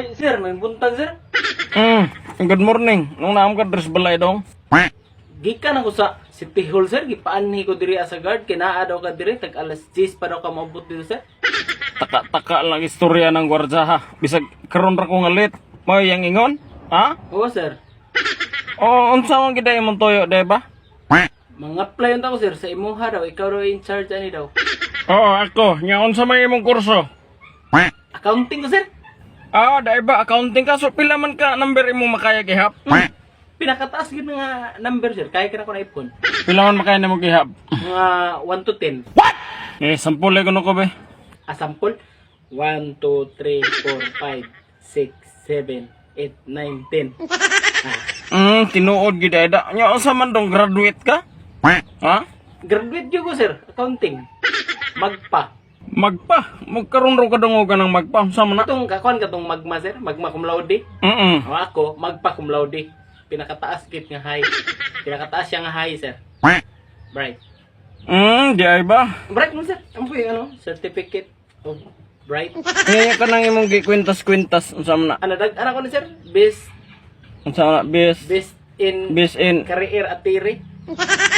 Sir, may buntag sir. Good morning. Nung naam ka dress balay dong. Gikan ako sa City Hall sir, gipaanhi ko diri as a guard, kinaa daw ka diri, tag alas 10 pa daw ka maabot dito sir. Taka-taka lang istorya ng gwardya ha. Bisag karon ra ko ngalit. Mo yang ingon? Ha? Oo sir. O unsa man giday imong toyo, di ba? Mga-apply ko sir, sa imuha daw, ikaw daw in charge ani daw. Oo, ako. Nya unsa may imong kurso? Accounting ko sir. Dai ba accounting ka so pila man ka number imong makaya gihap? Pinakataas gid nga number sir, kaya ka na ko na ipon. Pila man makaya nimo gihap? Mga 1 to 10. Sampul ko be. A sample, 1, 2, 3, 4, 5, 6, 7, 8, 9, 10. Tinuod gid da. Nya unsa man dong graduate ka? Ha? Graduate gyud ko sir, accounting. Magpa. Magkaroon ro ka dong ka ng magpa. Unsa man na? Itong kakuan katong magma sir, magma cum laude. O ako, magpa cum laude. Pinakataas git nga high. Pinakataas siya nga high sir. Bright. Di ay ba? Bright mo sir. Ang po yung ano, certificate of bright. Ngayon ka nang imong gikwintas-kwintas. Unsa man na? Ano ko na sir? Best Unsa man na? Best in. career at theory.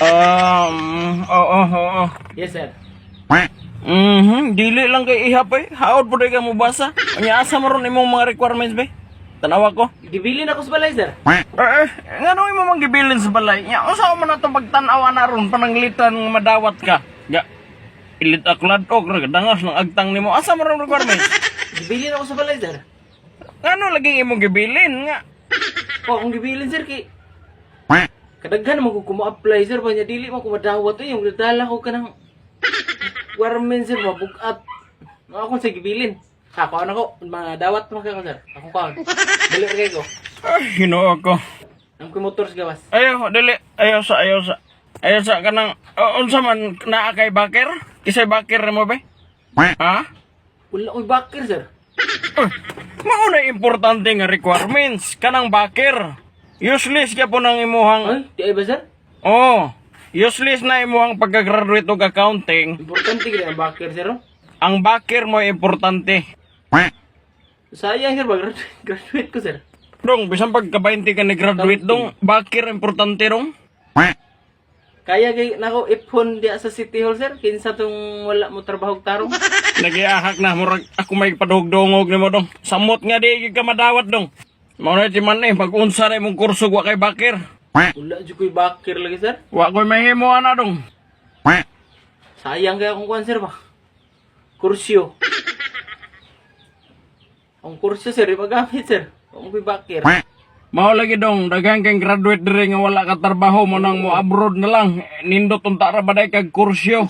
Oo. Yes sir. Dili lang kay ihap eh. Haod po ka mo basa. Anya asa mo ron imong mga requirements be? Tanawa ko. Gibilin ako sa balay sir. Ngano imo mang gibilin sa balay? Nya unsa man nato pagtan-aw na ron pananglitan nga madawat ka? Ga ilit aklad og dangas ng agtang nimo. Asa mo ron requirements? Gibilin ako sa balay sir. Ngano lagi imong gibilin nga? O, ang gibilin sir kay kadaghan mo ko kuma-apply sir, banya dili mo ko madawat yung dadala ko kanang requirements sir, mabugat. Ako sa gibilin. Ako ano ko, mga dawat mo kayo sir. Ako ka. Dali kay ko. Ay, Ginoo ko. Ang motors gawas. Ayaw, dili. Ayaw sa kanang unsa man naa kay baker? Kisay baker mo be? Ha? Wala ko'y bakir sir. Mao na importante nga requirements kanang baker. Useless ka po nang imuhang. Ay, di ay ba sir? Useless na imuhang pagka-graduate og accounting. Importante gini ang bakir sir. Oh. Ang baker mo importante. Sayang sir, graduate ko sir. Dong, bisan pagka-20 ka ni graduate dong, baker importante dong. Kaya kay nako ipon diya sa City Hall sir, kinsa tong wala mo trabaho tarong. Nagiahak na murag ako may padugdongog nimo dong. Samot nga di ka madawat dong. Mao na man pag-unsa na imong kurso wa kay baker. Wala jud ko'y bakir lagi sir. Wa koy mahimo ana dong. Sayang kaya akong kuan sir ba. Kursyo. Ang kursyo sir, ipagamit sir. Ang ko'y bakir. Mao lagi dong, daghang kang graduate diri nga wala ka trabaho mo nang mo abroad na lang. Nindot unta ra baday kag kursyo.